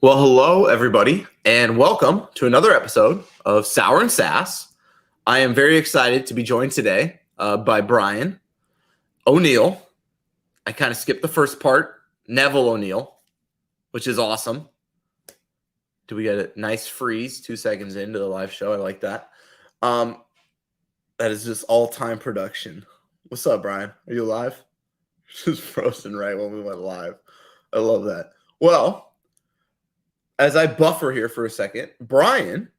Well, hello, everybody, and welcome to another episode of Sour and SaaS. I am very excited to be joined today by Brian O'Neill. I kind of skipped the first part, Neville-O'Neill, which is awesome. Do we get a nice freeze 2 seconds into the live show? I like that. That is just all-time production. What's up, Brian? Are you live? Just frozen right when we went live. I love that. Well, as I buffer here for a second, Brian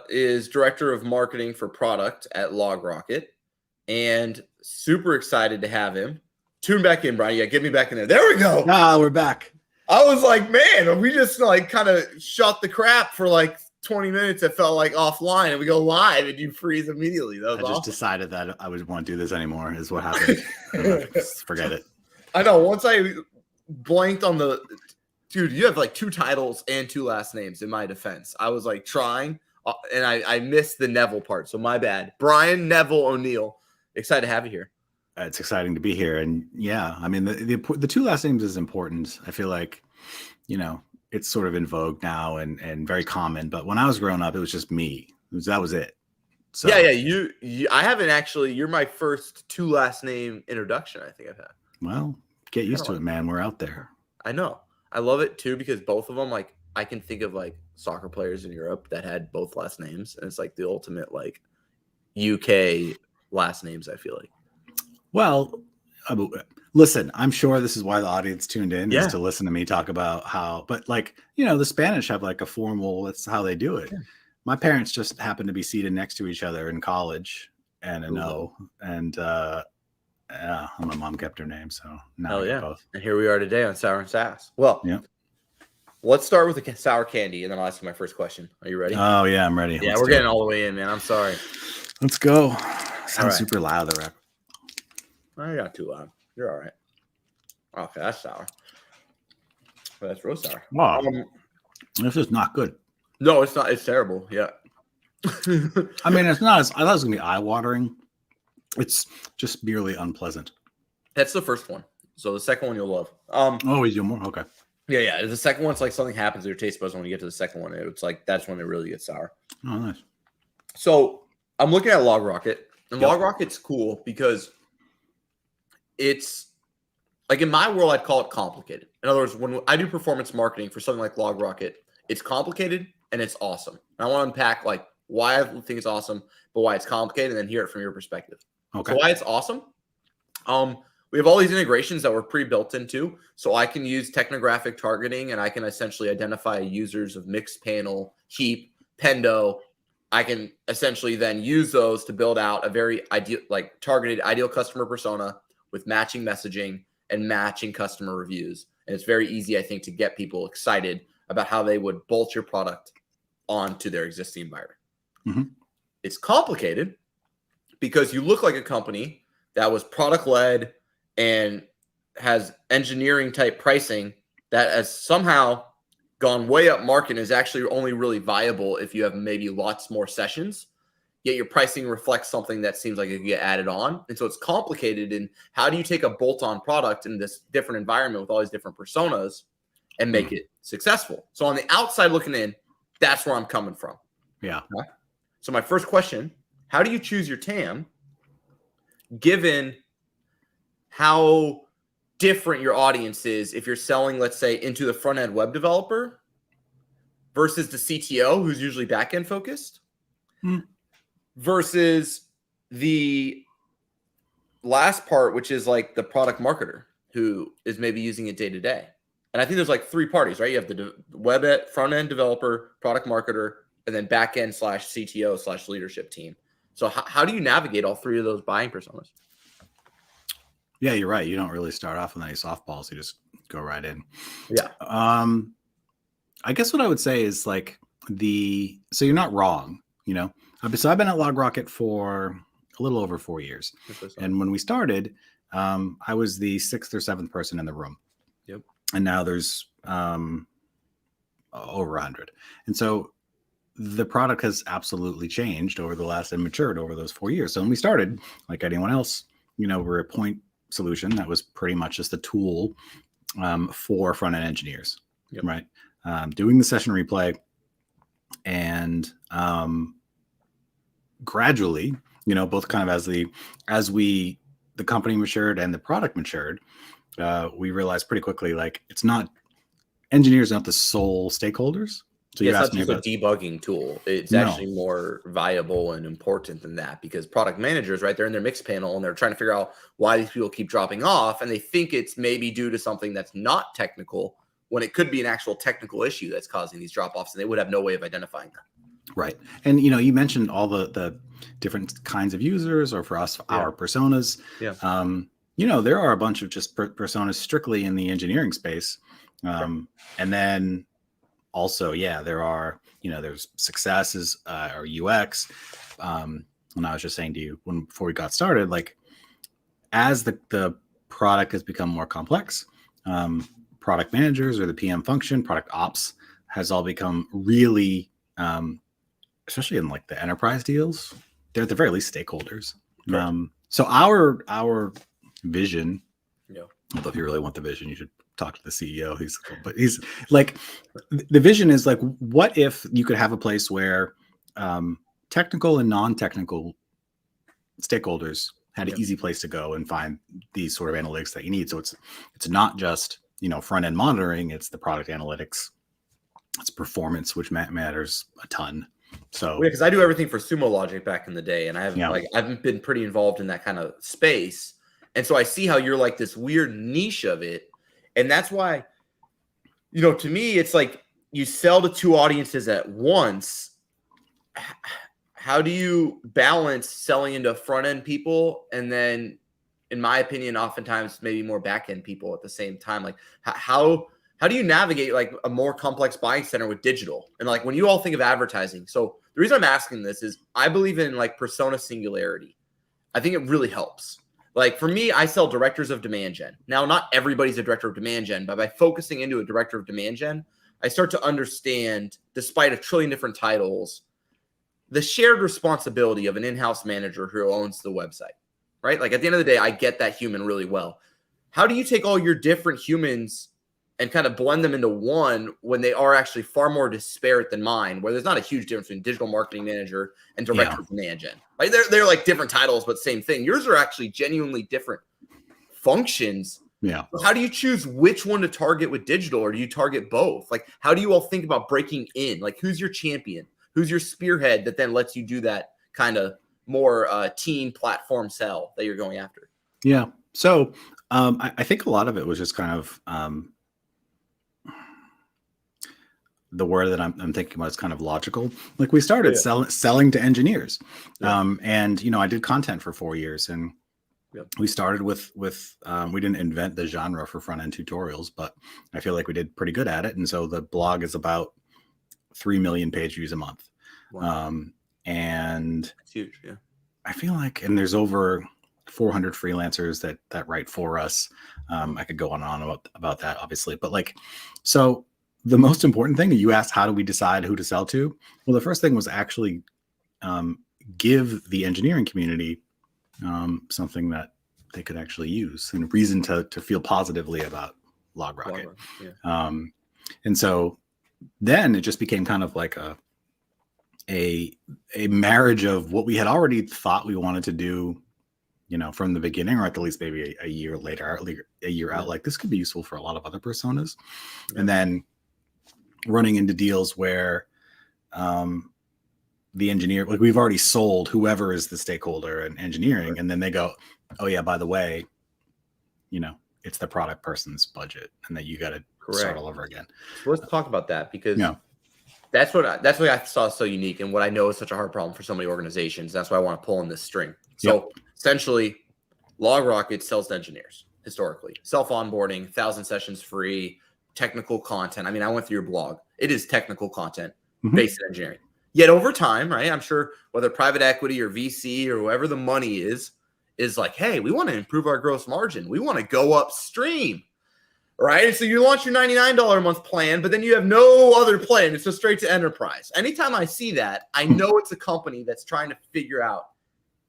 is director of marketing for product at LogRocket, and super excited to have him. Tune back in, Brian. Yeah, get me back in there. There we go. We're back. I was like, man, we just kind of shut the crap for 20 minutes. It felt like offline, and we go live, and you freeze immediately. That was I just decided that I wouldn't want to do this anymore. Is what happened. Forget it. I know. Once I blanked on the. Dude, you have 2 titles and 2 last names in my defense. I was trying, and I missed the Neville part, so my bad. Brian Neville-O'Neill, excited to have you here. It's exciting to be here, and yeah, I mean the 2 last names is important. I feel like, it's sort of in vogue now and very common. But when I was growing up, it was just me. That was it. So yeah. You I haven't actually. You're my first 2 last name introduction I think I've had. Well, get used to it, man. We're out there. I know. I love it too because both of them, I can think of soccer players in Europe that had both last names, and it's the ultimate UK last names. I feel like. Well, listen, I'm sure this is why the audience tuned in Yeah. is to listen to me talk about how, but the Spanish have a formal. That's how they do it. Yeah. My parents just happened to be seated next to each other in college, and my mom kept her name, so now yeah. both. And here we are today on Sour and SaaS. Well, yeah. Let's start with the sour candy, and then I'll ask you my first question. Are you ready? Oh yeah, I'm ready. Yeah, we're getting all the way in, man. I'm sorry. Let's go. Sounds super loud, the rap. I got too loud. You're all right. Okay, that's sour. That's real sour. Wow. This is not good. No, it's not. It's terrible. Yeah. I mean, it's not. I thought it was gonna be eye-watering. It's just merely unpleasant. That's the first one. So the second one you'll love. We do more. Okay. Yeah. The second one's something happens to your taste buds when you get to the second one. It's that's when it really gets sour. Oh, nice. So I'm looking at LogRocket, and LogRocket's cool because it's in my world, I'd call it complicated. In other words, when I do performance marketing for something like LogRocket, it's complicated and it's awesome. And I want to unpack why I think it's awesome, but why it's complicated, and then hear it from your perspective. Okay. So why it's awesome. We have all these integrations that we're pre-built into, so I can use technographic targeting, and I can essentially identify users of mixed panel, heap, Pendo. I can essentially then use those to build out a very ideal, targeted ideal customer persona with matching messaging and matching customer reviews. And it's very easy, I think, to get people excited about how they would bolt your product onto their existing environment. Mm-hmm. It's complicated because you look like a company that was product-led and has engineering-type pricing that has somehow gone way up market and is actually only really viable if you have maybe lots more sessions, yet your pricing reflects something that seems like it could get added on. And so it's complicated. And how do you take a bolt-on product in this different environment with all these different personas and make it successful? So on the outside looking in, that's where I'm coming from. Yeah. Okay? So my first question, how do you choose your TAM given how different your audience is if you're selling, let's say, into the front-end web developer versus the CTO, who's usually back-end focused, versus the last part, which is the product marketer who is maybe using it day-to-day? And I think there's 3 parties, right? You have the web front-end developer, product marketer, and then back-end /CTO /leadership team. So how do you navigate all 3 of those buying personas? Yeah, you're right. You don't really start off with any softballs. You just go right in. Yeah. I guess what I would say is so you're not wrong, So I've been at LogRocket for a little over 4 years. And when we started, I was the 6th or 7th person in the room. Yep. And now there's over 100. And so the product has absolutely changed over the last and matured over those 4 years. So when we started, like anyone else, we're a point solution that was pretty much just a tool for front-end engineers, right? doing the session replay, and gradually, both kind of as the company matured and the product matured, we realized pretty quickly, like, it's not engineers, not the sole stakeholders. So it's not just a debugging tool. It's actually more viable and important than that, because product managers, right, they're in their mix panel and they're trying to figure out why these people keep dropping off, and they think it's maybe due to something that's not technical, when it could be an actual technical issue that's causing these drop-offs, and they would have no way of identifying that. Right. And, you mentioned all the different kinds of users, or for us, our personas. Yeah. There are a bunch of just personas strictly in the engineering space. And then also, there are, there's successes or UX. And I was just saying to you before we got started, like, as the product has become more complex, product managers, or the PM function, product ops, has all become really, especially in like the enterprise deals, they're at the very least stakeholders. So our vision, although if you really want the vision, you should talk to the CEO. He's like, the vision is like, what if you could have a place where technical and non-technical stakeholders had an easy place to go and find these sort of analytics that you need. So it's not just, front end monitoring, it's the product analytics, it's performance, which matters a ton. So because I do everything for Sumo Logic back in the day, and I've been pretty involved in that kind of space. And so I see how you're like this weird niche of it. And that's why, to me, it's like you sell to two audiences at once. How do you balance selling into front end people and then, in my opinion, oftentimes maybe more back end people at the same time? Like, how do you navigate like a more complex buying center with digital? And like, when you all think of advertising, so the reason I'm asking this is I believe in like persona singularity. I think it really helps. Like, for me, I sell directors of demand gen. Now, not everybody's a director of demand gen, but by focusing into a director of demand gen, I start to understand, despite a trillion different titles, the shared responsibility of an in-house manager who owns the website, right? Like, at the end of the day, I get that human really well. How do you take all your different humans and kind of blend them into one when they are actually far more disparate than mine, where there's not a huge difference between digital marketing manager and director of demand gen? Right? They're like different titles, but same thing. Yours are actually genuinely different functions. Yeah. How do you choose which one to target with digital, or do you target both? Like, how do you all think about breaking in? Like, who's your champion? Who's your spearhead that then lets you do that kind of more team platform sell that you're going after? Yeah. So I think a lot of it was just kind of the word that I'm thinking about is kind of logical. Like, we started selling to engineers. And, I did content for 4 years, and we started with we didn't invent the genre for front end tutorials, but I feel like we did pretty good at it. And so the blog is about 3 million page views a month. Wow. And it's huge. Yeah. I feel like, and there's over 400 freelancers that write for us. I could go on and on about that, obviously, but like, so the most important thing, you asked, how do we decide who to sell to? Well, the first thing was actually give the engineering community something that they could actually use and reason to feel positively about LogRocket. And so then it just became kind of like a marriage of what we had already thought we wanted to do, from the beginning, or at the least maybe a year later, a year out, like, this could be useful for a lot of other personas. And then running into deals where the engineer, like, we've already sold whoever is the stakeholder in engineering, and then they go, oh yeah, by the way, it's the product person's budget, and that you got to start all over again. So let's talk about that, because that's what I saw so unique, and what I know is such a hard problem for so many organizations. That's why I want to pull in this string. So essentially, LogRocket sells to engineers historically. Self-onboarding, 1,000 sessions free, technical content. I mean, I went through your blog. It is technical content based in engineering. Yet over time, right, I'm sure whether private equity or VC or whoever the money is like, hey, we want to improve our gross margin. We want to go upstream, right? And so you launch your $99 a month plan, but then you have no other plan. It's just straight to enterprise. Anytime I see that, I know it's a company that's trying to figure out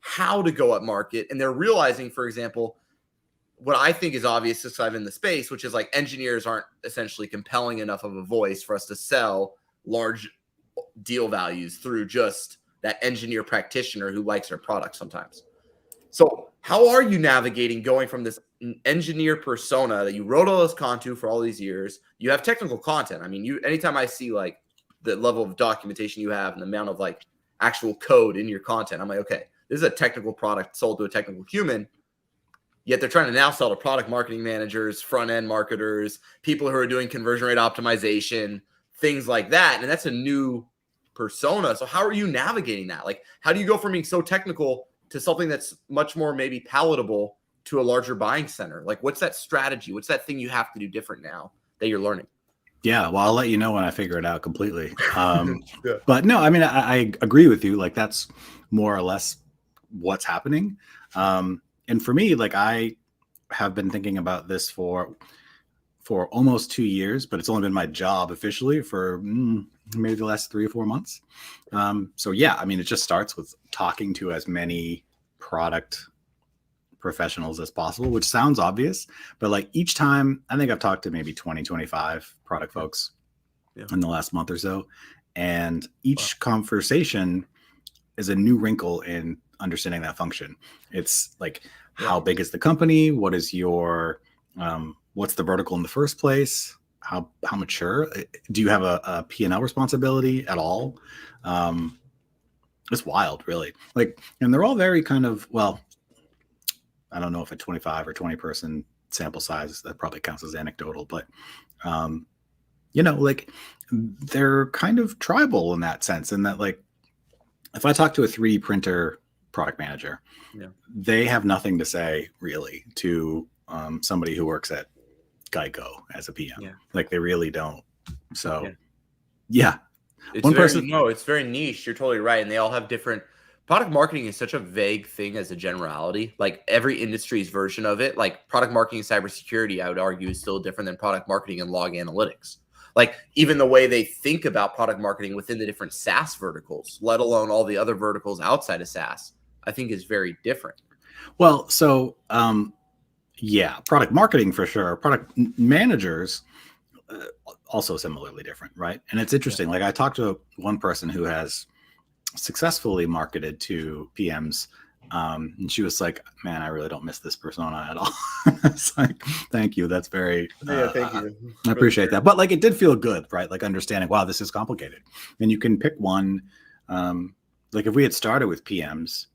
how to go up market. And they're realizing, for example, what I think is obvious since I'm in the space, which is like engineers aren't essentially compelling enough of a voice for us to sell large deal values through just that engineer practitioner who likes our product sometimes. So how are you navigating going from this engineer persona that you wrote all this content for all these years? You have technical content. I mean, anytime I see like the level of documentation you have and the amount of like actual code in your content, I'm like, okay, this is a technical product sold to a technical human. Yet they're trying to now sell to product marketing managers, front end marketers, people who are doing conversion rate optimization, things like that. And that's a new persona. So how are you navigating that? Like, how do you go from being so technical to something that's much more maybe palatable to a larger buying center? Like, what's that strategy? What's that thing you have to do different now that you're learning? Yeah, well, I'll let you know when I figure it out completely. But no, I mean, I agree with you. Like, that's more or less what's happening. And for me, like, I have been thinking about this for almost 2 years, but it's only been my job officially for maybe the last 3 or 4 months. So yeah, I mean, it just starts with talking to as many product professionals as possible, which sounds obvious, but like each time, I think I've talked to maybe 20, 25 product folks in the last month or so. And each conversation is a new wrinkle in understanding that function. It's like, how big is the company? What is your, what's the vertical in the first place? How mature? Do you have a P&L responsibility at all? It's wild, really. Like, and they're all very kind of, well, I don't know if a 25 or 20 person sample size, that probably counts as anecdotal, but, you know, like they're kind of tribal in that sense. And that, like, if I talk to a 3D printer product manager, they have nothing to say really to somebody who works at Geico as a PM. Like, they really don't. So it's very niche. You're totally right. And they all have different. Product marketing is such a vague thing as a generality. Like, every industry's version of it, like product marketing and cybersecurity, I would argue is still different than product marketing and log analytics. Like, even the way they think about product marketing within the different SaaS verticals, let alone all the other verticals outside of SaaS, I think is very different. Well, so product marketing for sure. Product managers also similarly different, right? And it's interesting. Like, I talked to one person who has successfully marketed to PMs, and she was like, "Man, I really don't miss this persona at all." It's like, thank you. That's very thank you. I appreciate that. But like, it did feel good, right? Like, understanding, wow, this is complicated, and you can pick one. Like, if we had started with PMs,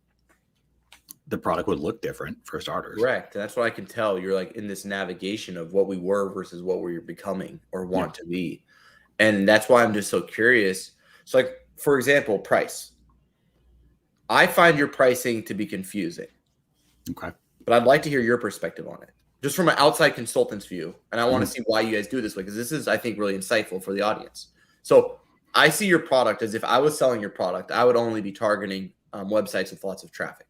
the product would look different for starters. Correct. That's what I can tell. You're like in this navigation of what we were versus what we're becoming or want to be. And that's why I'm just so curious. So, like, for example, price. I find your pricing to be confusing. Okay. But I'd like to hear your perspective on it, just from an outside consultant's view. And I want to see why you guys do this way, because this is, I think, really insightful for the audience. So I see your product as if I was selling your product, I would only be targeting websites with lots of traffic.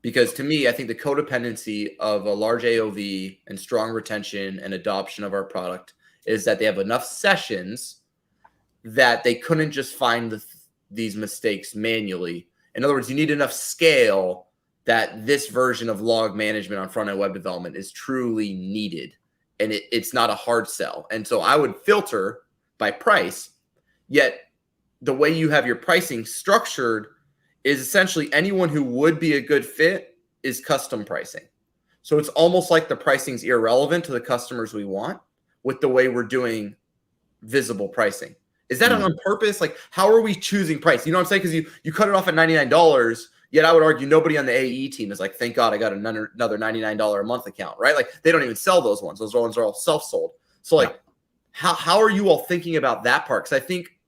Because to me, I think the codependency of a large AOV and strong retention and adoption of our product is that they have enough sessions that they couldn't just find these mistakes manually. In other words, you need enough scale that this version of log management on front-end web development is truly needed. And it's not a hard sell. And so I would filter by price, yet the way you have your pricing structured is essentially anyone who would be a good fit is custom pricing. So it's almost like the pricing's irrelevant to the customers we want with the way we're doing visible pricing. Is that on purpose? Like, how are we choosing price? You know what I'm saying? Because you cut it off at $99, yet I would argue nobody on the AE team is like, thank God I got another $99 a month account, right? Like, they don't even sell those ones. Those ones are all self-sold. So like, how are you all thinking about that part? Because I think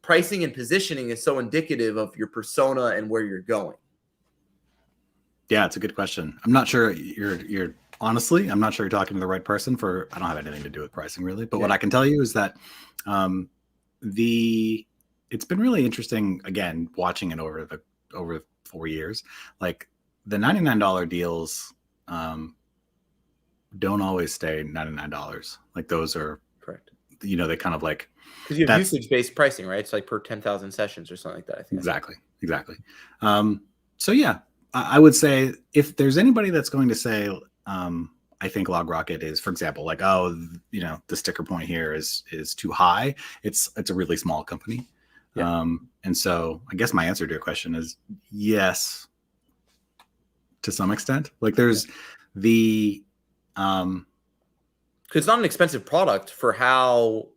pricing and positioning is so indicative of your persona and where you're going. Yeah, it's a good question. I'm not sure you're honestly, I'm not sure you're talking to the right person for, I don't have anything to do with pricing really, but what I can tell you is that it's been really interesting, again, watching it over 4 years. Like, the $99 deals don't always stay $99. Like, those are correct. You know, they kind of like, because you have usage-based pricing, right? It's like per 10,000 sessions or something like that, I think. Exactly. So yeah, I would say if there's anybody that's going to say, I think LogRocket is, for example, like, oh, the sticker point here is too high. It's a really small company. Yeah. And so I guess my answer to your question is yes, to some extent. Like there's because it's not an expensive product for how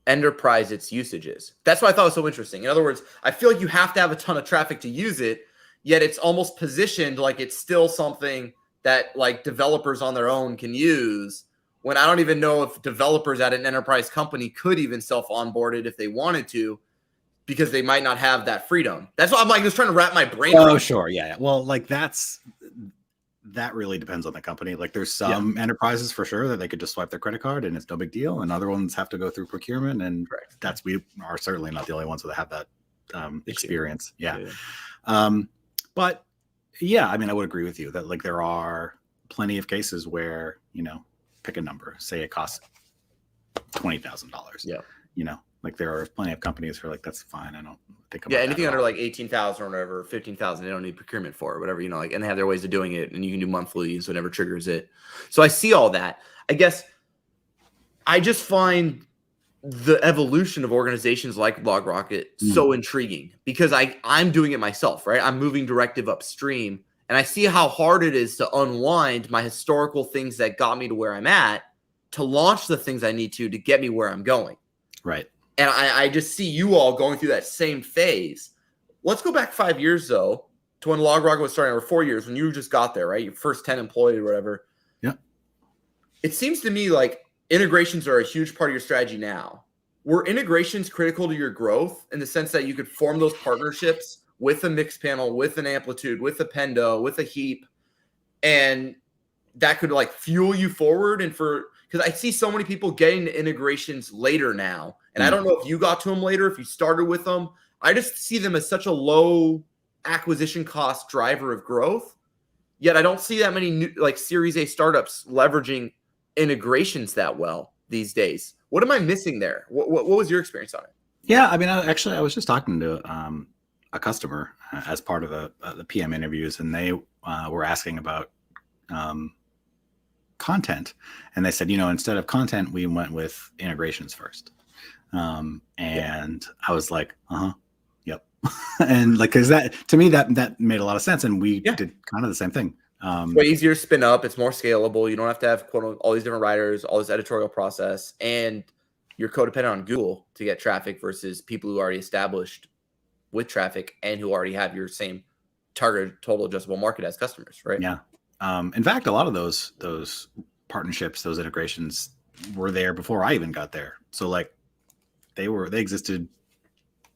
enterprise its usage is. That's what I thought was so interesting. In other words, I feel like you have to have a ton of traffic to use it, yet it's almost positioned like it's still something that like developers on their own can use, when I don't even know if developers at an enterprise company could even self-onboard it if they wanted to, because they might not have that freedom. That's why I'm like just trying to wrap my brain around. Oh, sure. Yeah. Well, like that really depends on the company. Like there's some enterprises for sure that they could just swipe their credit card and it's no big deal. And other ones have to go through procurement. And we are certainly not the only ones that have that experience. Yeah. But yeah, I mean, I would agree with you that like there are plenty of cases where, pick a number, say it costs $20,000. Yeah. Like there are plenty of companies who are like, that's fine. I don't think about anything under like 18,000 or whatever, 15,000, they don't need procurement for or whatever, like, and they have their ways of doing it, and you can do monthly, and so it never triggers it. So I see all that. I guess I just find the evolution of organizations like LogRocket so intriguing, because I'm doing it myself, right? I'm moving directive upstream, and I see how hard it is to unwind my historical things that got me to where I'm at, to launch the things I need to get me where I'm going. Right. And I just see you all going through that same phase. Let's go back 5 years, though, to when LogRocket was starting, or 4 years, when you just got there, right? Your first 10 employees or whatever. Yeah. It seems to me like integrations are a huge part of your strategy now. Were integrations critical to your growth in the sense that you could form those partnerships with a mix panel, with an Amplitude, with a Pendo, with a Heap, and that could like fuel you forward? And because I see so many people getting to integrations later now, and I don't know if you got to them later, if you started with them. I just see them as such a low acquisition cost driver of growth. Yet I don't see that many new, like Series A startups leveraging integrations that well these days. What am I missing there? What was your experience on it? Yeah, I mean, I was just talking to a customer as part of the PM interviews, and they were asking about content, and they said, instead of content, we went with integrations first. And I was like, yep. And like, cause that, to me, that made a lot of sense. And we did kind of the same thing. It's way easier to spin up. It's more scalable. You don't have to have all these different writers, all this editorial process, and you're codependent on Google to get traffic versus people who are already established with traffic and who already have your same target total addressable market as customers. Right. Yeah. In fact, a lot of those partnerships, those integrations were there before I even got there. So like, they existed.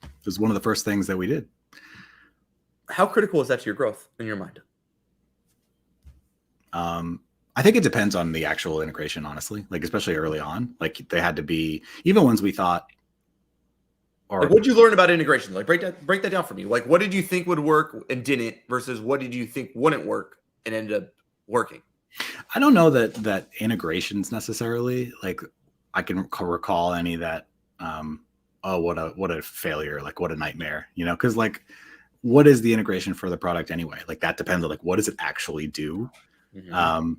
It was one of the first things that we did. How critical is that to your growth in your mind? I think it depends on the actual integration, honestly, like especially early on, like they had to be, even ones we thought. Or like, what did you learn about integration? Like break that down for me. Like, what did you think would work and didn't versus what did you think wouldn't work and ended up working? I don't know that integrations necessarily, like I can recall any that, what a failure, like what a nightmare, because like, what is the integration for the product anyway? Like that depends on like, what does it actually do? Mm-hmm.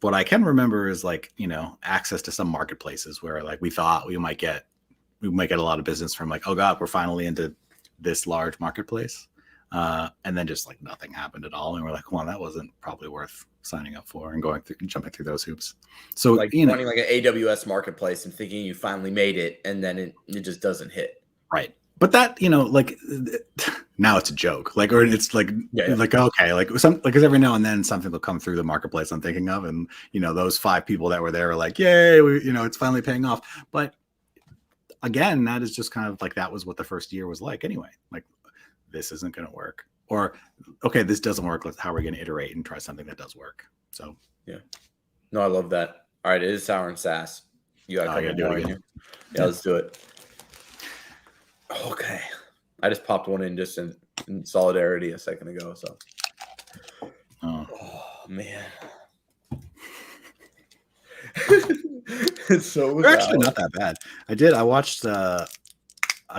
What I can remember is like, access to some marketplaces where like we thought we might get a lot of business from, like, oh God, we're finally into this large marketplace. And then just like nothing happened at all. And we're like, well, that wasn't probably worth signing up for and jumping through those hoops. So like running like an AWS marketplace and thinking you finally made it, and then it just doesn't hit. Right. But that, like now it's a joke, like, or it's like, like, okay, like because every now and then something will come through the marketplace I'm thinking of. And, those 5 people that were there are like, yay, it's finally paying off. But again, that is just kind of like, that was what the first year was like anyway. Like, this isn't going to work, or, okay, this doesn't work. How are we going to iterate and try something that does work? So, yeah. No, I love that. All right. It is Sour and SaaS. You got to do it again. Yeah, let's do it. Okay. I just popped one in just in solidarity a second ago. So, oh man. They're actually not that bad. I watched a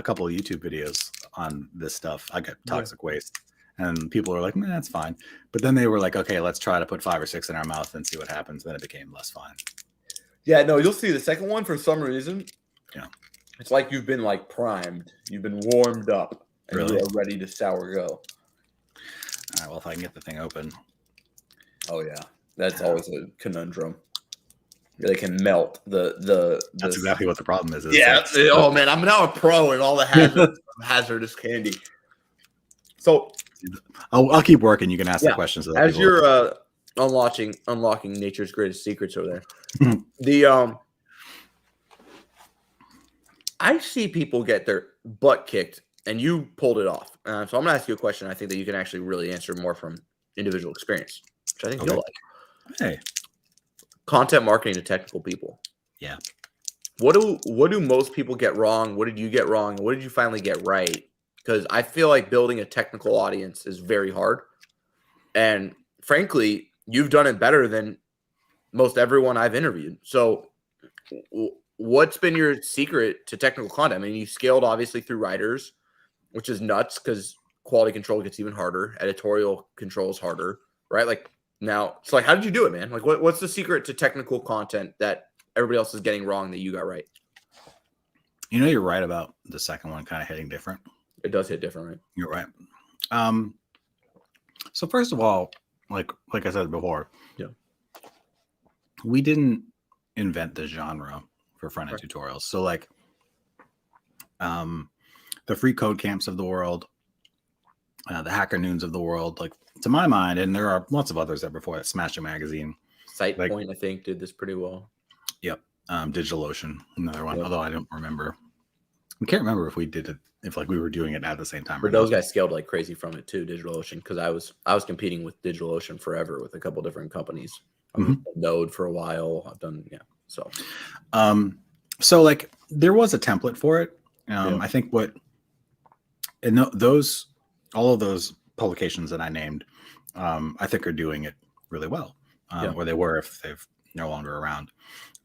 couple of YouTube videos on this stuff. I got toxic waste, And people were like, "Man, that's fine." But then they were like, "Okay, let's try to put 5 or 6 in our mouth and see what happens." Then it became less fun. Yeah, no, you'll see the second one for some reason. Yeah. It's like you've been like primed. You've been warmed up and Really? you are ready to sour go. All right, well, if I can get the thing open. Oh yeah. That's always a conundrum. They can melt the That's exactly what the problem is. Yeah. Oh man, I'm now a pro in all the hazardous candy. So I'll keep working. You can ask the questions. As you're unlocking nature's greatest secrets over there. The I see people get their butt kicked, and you pulled it off. So I'm gonna ask you a question. I think that you can actually really answer more from individual experience, which I think you'll like. Hey, content marketing to technical people. Yeah. What do most people get wrong? What did you get wrong? What did you finally get right? Because I feel like building a technical audience is very hard, and frankly, you've done it better than most everyone I've interviewed. So what's been your secret to technical content? I mean, you scaled obviously through writers, which is nuts because quality control gets even harder. Editorial control is harder, right? Like now, so like, how did you do it, man? Like what's the secret to technical content that everybody else is getting wrong that you got right? You know, you're right about the second one kind of hitting different. It does hit different, right? You're right. So first of all, like I said before, we didn't invent the genre for front-end tutorials. So like the free code camps of the world, the Hacker Noons of the world, like to my mind, and there are lots of others that before that, Smashing Magazine. SitePoint, I think, did this pretty well. Yep. DigitalOcean, another one, although I don't remember. I can't remember if we did it, if like we were doing it at the same time. But those guys scaled like crazy from it too, DigitalOcean, because I was competing with DigitalOcean forever with a couple different companies. Node for a while. I've done so like there was a template for it. I think all of those publications that I named, I think are doing it really well, or they were if they're no longer around.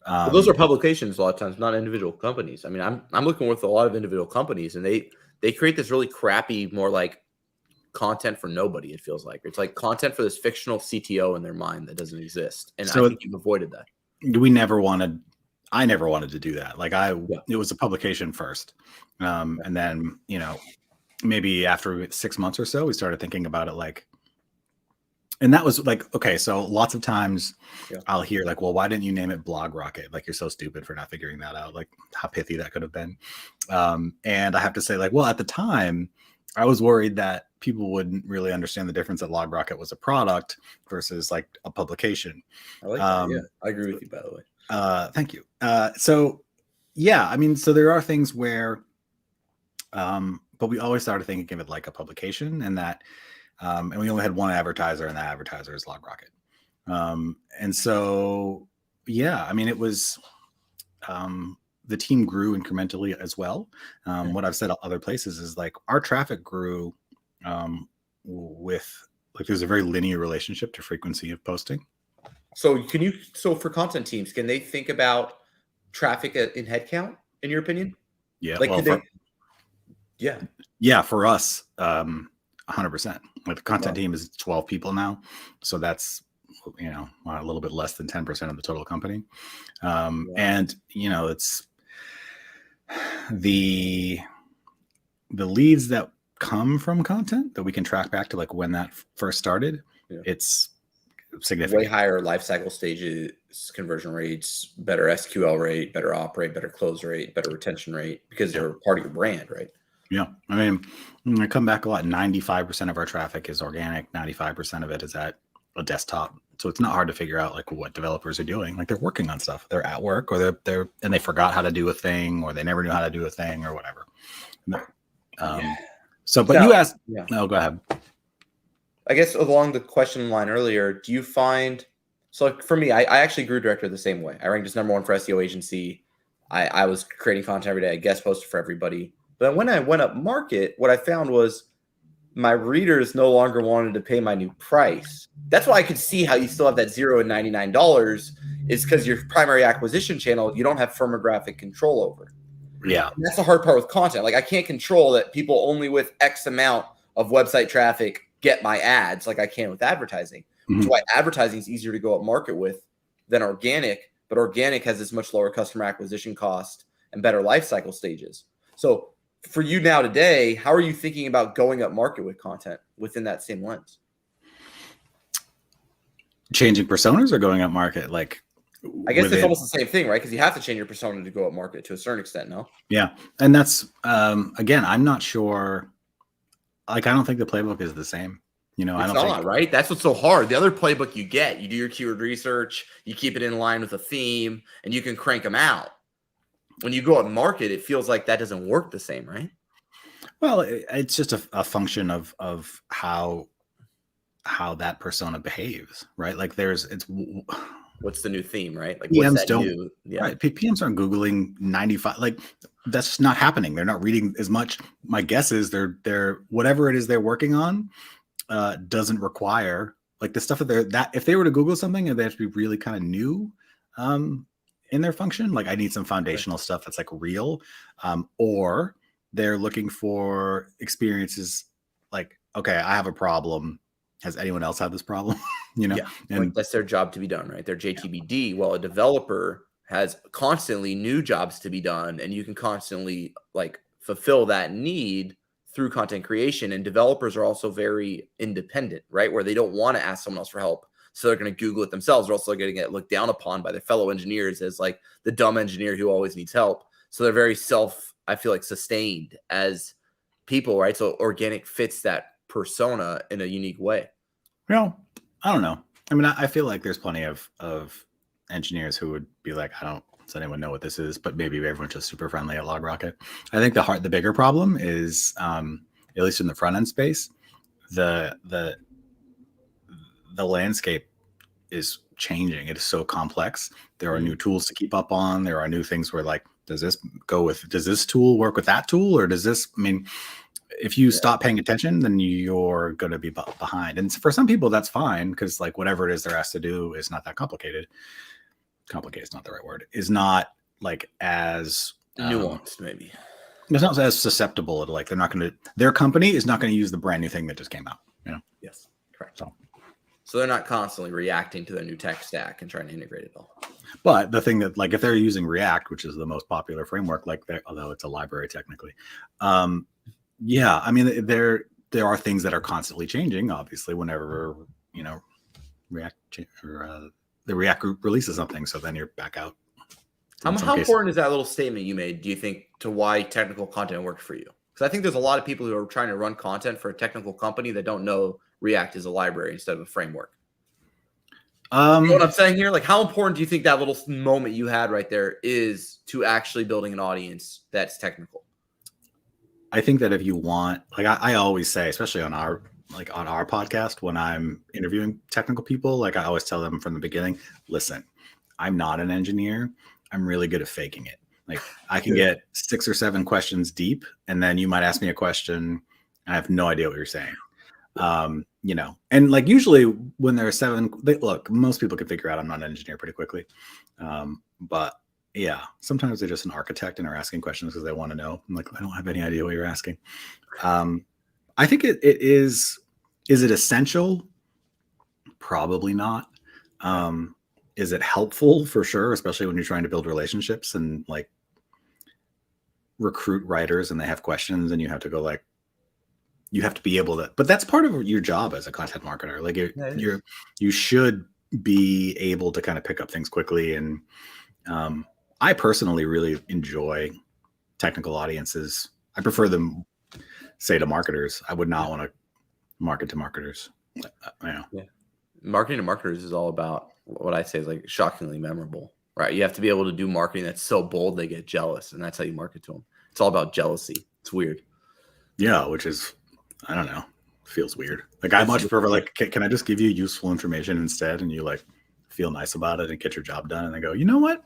Well, those are publications a lot of times, not individual companies. I mean, I'm looking with a lot of individual companies, and they create this really crappy, more like content for nobody. It feels like it's like content for this fictional CTO in their mind that doesn't exist, and so I think you've avoided that. I never wanted to do that. Like it was a publication first, and then maybe after 6 months or so, we started thinking about it like. And that was like, okay, so lots of times I'll hear like, well, why didn't you name it LogRocket? Like, you're so stupid for not figuring that out. Like how pithy that could have been. And I have to say like, well, at the time I was worried that people wouldn't really understand the difference that LogRocket was a product versus like a publication. I like that. Yeah, I agree with you, by the way. Thank you. So yeah, I mean, so there are things where, but we always started thinking of it like a publication, and that, and we only had one advertiser, and that advertiser is LogRocket. And so, yeah, I mean, it was, the team grew incrementally as well. What I've said other places is like our traffic grew with like there's a very linear relationship to frequency of posting. So for content teams, can they think about traffic in headcount in your opinion? Yeah. Like, yeah, for us, 100%. Like the content team is 12 people now. So that's, a little bit less than 10% of the total company. And, it's the leads that come from content that we can track back to like when that first started. It's significant. Way higher life cycle stages, conversion rates, better SQL rate, better op rate, better close rate, better retention rate, because they're part of your brand, right? Yeah. I mean, I come back a lot. 95% of our traffic is organic. 95% of it is at a desktop. So it's not hard to figure out like what developers are doing. Like they're working on stuff. They're at work, or and they forgot how to do a thing, or they never knew how to do a thing, or whatever. So, but you asked, no, go ahead. I guess along the question line earlier, do you find, so like for me, I actually grew Director the same way. I ranked as #1 for SEO agency. I was creating content every day. I guest posted for everybody. But when I went up market, what I found was my readers no longer wanted to pay my new price. That's why I could see how you still have that $0 and $99 is because your primary acquisition channel, you don't have firmographic control over. Yeah. And that's the hard part with content. Like I can't control that people only with X amount of website traffic get my ads like I can with advertising, which is why advertising is easier to go up market with than organic, but organic has this much lower customer acquisition cost and better life cycle stages. So for you now today, how are you thinking about going up market with content within that same lens? Changing personas or going up market? Like, I guess it's almost the same thing, right? Because you have to change your persona to go up market to a certain extent, no? Yeah. And that's, again, I'm not sure. Like, I don't think the playbook is the same. You know, It's I don't not, right? That's what's so hard. The other playbook you get, you do your keyword research, you keep it in line with a theme, and you can crank them out. When you go up market, it feels like that doesn't work the same, right? Well, it's just a function of how that persona behaves, right? Like What's the new theme, right? Like PMs what's that don't, new? Yeah. Right? PMs aren't Googling 95. Like, that's not happening. They're not reading as much. My guess is they're whatever it is they're working on doesn't require like the stuff that if they were to Google something and they have to be really kind of new in their function, like I need some foundational stuff that's like real, or they're looking for experiences like, okay, I have a problem. Has anyone else had this problem? You know, yeah, and like that's their job to be done, right? Their JTBD. Well, a developer has constantly new jobs to be done, and you can constantly like fulfill that need through content creation. And developers are also very independent, right? Where they don't want to ask someone else for help. So they're going to Google it themselves. They're also going to get looked down upon by their fellow engineers as like the dumb engineer who always needs help. So they're very I feel like sustained as people, right? So organic fits that persona in a unique way. Well, I don't know. I mean, I feel like there's plenty of engineers who would be like, does anyone know what this is? But maybe everyone's just super friendly at LogRocket. I think the bigger problem is, at least in the front end space, the landscape is changing. It is so complex. There are new tools to keep up on. There are new things where like, does this tool work with that tool? Or does this, I mean, if you stop paying attention, then you're going to be behind. And for some people, that's fine because like whatever it is they're asked to do is not that complicated. Complicated is not the right word. Is not like as nuanced, maybe. It's not as susceptible to like their company is not going to use the brand new thing that just came out. You know. Yes, correct. So they're not constantly reacting to their new tech stack and trying to integrate it all. But the thing that like if they're using React, which is the most popular framework, like although it's a library technically. Yeah, I mean, there are things that are constantly changing. Obviously, whenever React or the React group releases something, so then you're back out. How important is that little statement you made? Do you think to why technical content worked for you? Because I think there's a lot of people who are trying to run content for a technical company that don't know React is a library instead of a framework. You know what I'm saying here? Like, how important do you think that little moment you had right there is to actually building an audience that's technical? I think that if you want, like I always say, especially on our podcast, when I'm interviewing technical people, like I always tell them from the beginning, listen, I'm not an engineer. I'm really good at faking it. Like I can get 6 or 7 questions deep, and then you might ask me a question, and I have no idea what you're saying. And like usually when there are 7, look, most people can figure out I'm not an engineer pretty quickly. But yeah, sometimes they're just an architect and are asking questions because they want to know. I'm like, I don't have any idea what you're asking. I think it is it essential? Probably not. Is it helpful? For sure, especially when you're trying to build relationships and like recruit writers and they have questions and you have to go like, you have to be able to, but that's part of your job as a content marketer. Like you should be able to kind of pick up things quickly. And I personally really enjoy technical audiences. I prefer them, say, to marketers. I would not want to market to marketers. Yeah. Marketing to marketers is all about what I say is like shockingly memorable, right? You have to be able to do marketing that's so bold they get jealous, and that's how you market to them. It's all about jealousy. It's weird. Yeah, which is, I don't know, feels weird. Like I much prefer like, can I just give you useful information instead, and you like feel nice about it and get your job done, and then go, you know what?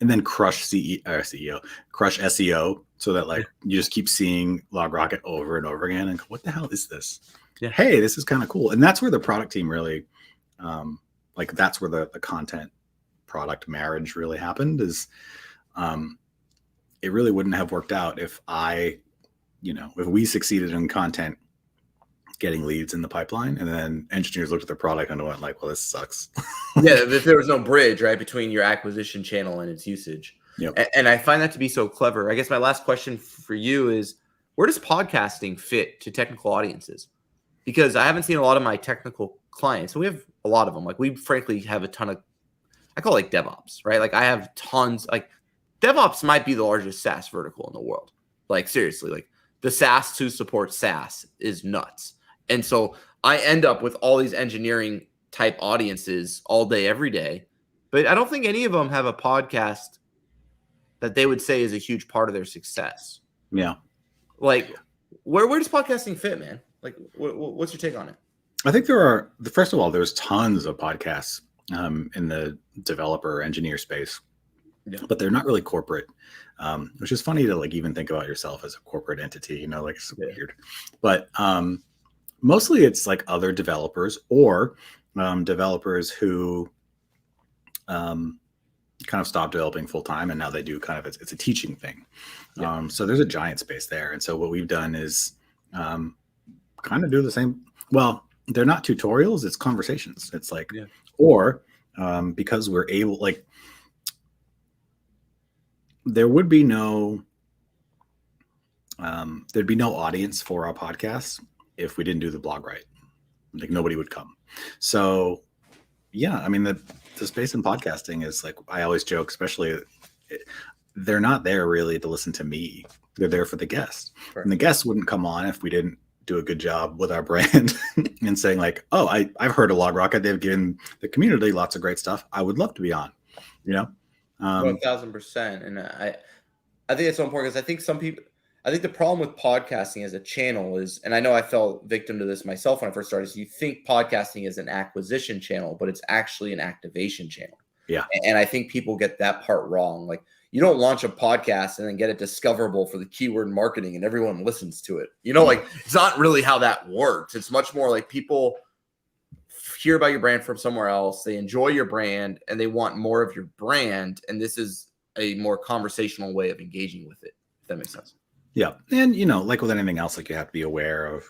And then crush crush SEO, so that like you just keep seeing LogRocket over and over again, and go, what the hell is this? Yeah. Hey, this is kind of cool. And that's where the product team really, like that's where the content product marriage really happened. Is it really wouldn't have worked out if if we succeeded in content getting leads in the pipeline, and then engineers looked at their product and went like, well, this sucks. Yeah, if there was no bridge, right, between your acquisition channel and its usage. Yep. And I find that to be so clever. I guess my last question for you is, where does podcasting fit to technical audiences? Because I haven't seen a lot of my technical clients, and we have a lot of them. Like, we frankly have a ton of, I call it like DevOps, right? Like, I have tons, like DevOps might be the largest SaaS vertical in the world. Like, seriously, like the SaaS to support SaaS is nuts. And so I end up with all these engineering type audiences all day, every day. But I don't think any of them have a podcast that they would say is a huge part of their success. Yeah. Like, where does podcasting fit, man? Like, what's your take on it? I think first of all, there's tons of podcasts in the developer engineer space, but they're not really corporate, which is funny to like even think about yourself as a corporate entity, like it's weird. But mostly it's like other developers or developers who kind of stopped developing full time, and now they do kind of it's a teaching thing. So there's a giant space there, and so what we've done is kind of do the same. Well, they're not tutorials; it's conversations. It's like, or because we're able, like, there would be no there'd be no audience for our podcast if we didn't do the blog right. Like, nobody would come. So yeah, I mean, the space in podcasting is like, I always joke, especially they're not there really to listen to me. They're there for the guests. Right. And the guests wouldn't come on if we didn't do a good job with our brand and saying like, oh, I've heard of LogRocket. They've given the community lots of great stuff. I would love to be on, 1000%. And I think it's so important because I think the problem with podcasting as a channel is, and I know I fell victim to this myself when I first started, is you think podcasting is an acquisition channel, but it's actually an activation channel. Yeah. And I think people get that part wrong. Like, you don't launch a podcast and then get it discoverable for the keyword marketing and everyone listens to it. Like, it's not really how that works. It's much more like people hear about your brand from somewhere else. They enjoy your brand and they want more of your brand. And this is a more conversational way of engaging with it, if that makes sense. Yeah. And, like with anything else, like, you have to be aware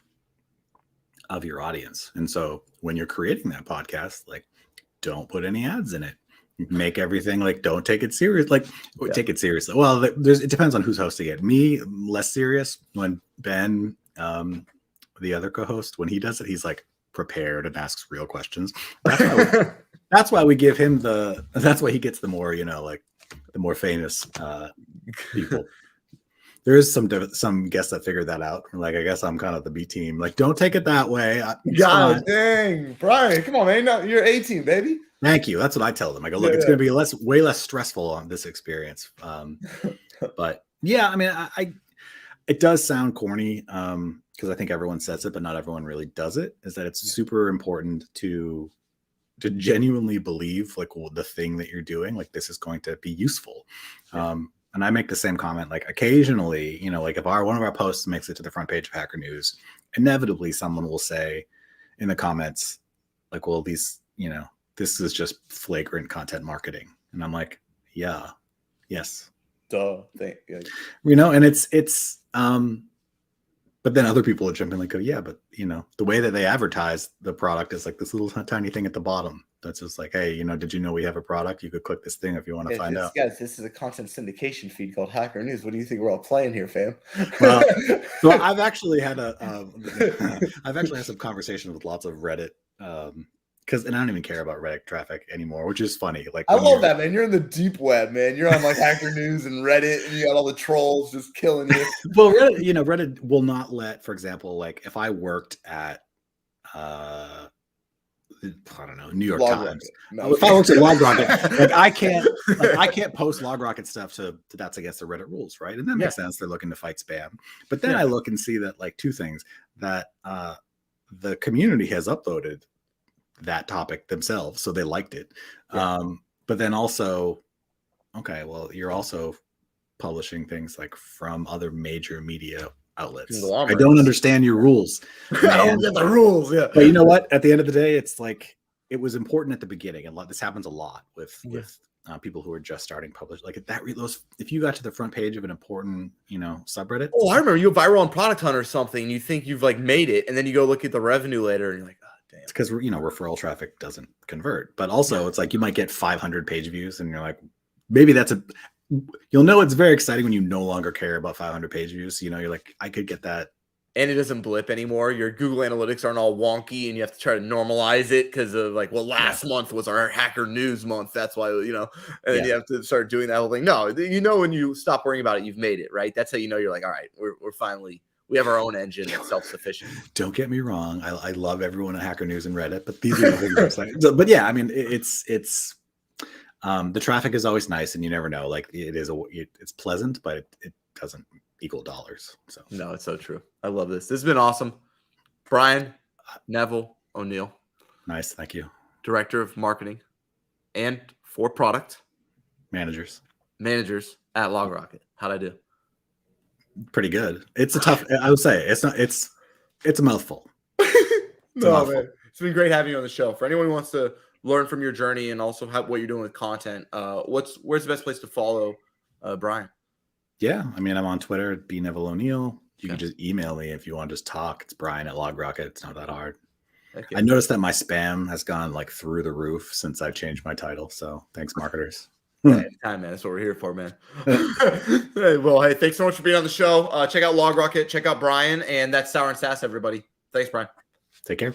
of your audience. And so when you're creating that podcast, like, don't put any ads in it. Make everything like, don't take it serious. Like, take it seriously. Well, it depends on who's hosting it. Me, less serious. When Ben, the other co-host, when he does it, he's like prepared and asks real questions. That's why we give him that's why he gets the more, like the more famous people. There is some guests that figured that out. Like, I guess I'm kind of the B team. Like, don't take it that way. God dang, Brian, come on, man. No, you're 18, baby. Thank you. That's what I tell them. I go, look, it's going to be way less stressful on this experience. But yeah, I mean, it does sound corny because I think everyone says it, but not everyone really does it. Is that it's super important to genuinely believe like, well, the thing that you're doing, like, this is going to be useful. And I make the same comment, like, occasionally, like if one of our posts makes it to the front page of Hacker News, inevitably someone will say in the comments, like, well, this is just flagrant content marketing. And I'm like, yes. Duh. And it's but then other people will jump in like, oh yeah, but the way that they advertise the product is like this little tiny thing at the bottom. That's just like, hey, did you know we have a product? You could click this thing if you want to find out. Guys, this is a content syndication feed called Hacker News. What do you think we're all playing here, fam? Well, so I've actually had some conversations with lots of Reddit, and I don't even care about Reddit traffic anymore, which is funny. Like, I love that, man. You're in the deep web, man. You're on like Hacker News and Reddit, and you got all the trolls just killing you. Well, Reddit will not let, for example, like if I worked at I don't know, New York Times. No. If I worked at LogRocket, like I can't post LogRocket stuff that's against the Reddit rules, right? And that makes sense. They're looking to fight spam. But then I look and see that like two things, that the community has uploaded that topic themselves, so they liked it. But then also, okay, well, you're also publishing things like from other major media outlets. I don't understand your rules. I don't get the rules. Yeah. But you know what? At the end of the day, it's like, it was important at the beginning. And this happens a lot with people who are just starting publish. Like that, those, if you got to the front page of an important, subreddit. Oh, I remember you go viral on Product Hunt or something. And you think you've like made it, and then you go look at the revenue later, and you're like, oh, damn. It's because referral traffic doesn't convert. But also, it's like you might get 500 page views, and you're like, maybe you'll know it's very exciting when you no longer care about 500 page views. You're like, I could get that. And it doesn't blip anymore. Your Google Analytics aren't all wonky, and you have to try to normalize it because of like, well, last month was our Hacker News month. That's why, and then you have to start doing that whole thing. No, when you stop worrying about it, you've made it, right? That's how you're like, all right, we're finally, we have our own engine that's self-sufficient. Don't get me wrong. I love everyone at Hacker News and Reddit, but these are the things but yeah, I mean, it's the traffic is always nice, and you never know. Like it's pleasant, but it doesn't equal dollars. So no, it's so true. I love this. This has been awesome. Brian Neville-O'Neill. Nice. Thank you. Director of Marketing and for Product Managers at LogRocket. How'd I do? Pretty good. It's a tough, I would say it's a mouthful. Man. It's been great having you on the show. For anyone who wants to learn from your journey and also what you're doing with content, where's the best place to follow Brian? Yeah, I mean, I'm on Twitter at @Neville-O'Neill. You can just email me if you want to just talk. It's Brian at LogRocket. It's not that hard. Okay. I noticed that my spam has gone like through the roof since I've changed my title. So thanks, marketers. Anytime, man. That's what we're here for, man. Well, hey, thanks so much for being on the show. Check out LogRocket. Check out Brian. And that's Sour and SaaS, everybody. Thanks, Brian. Take care.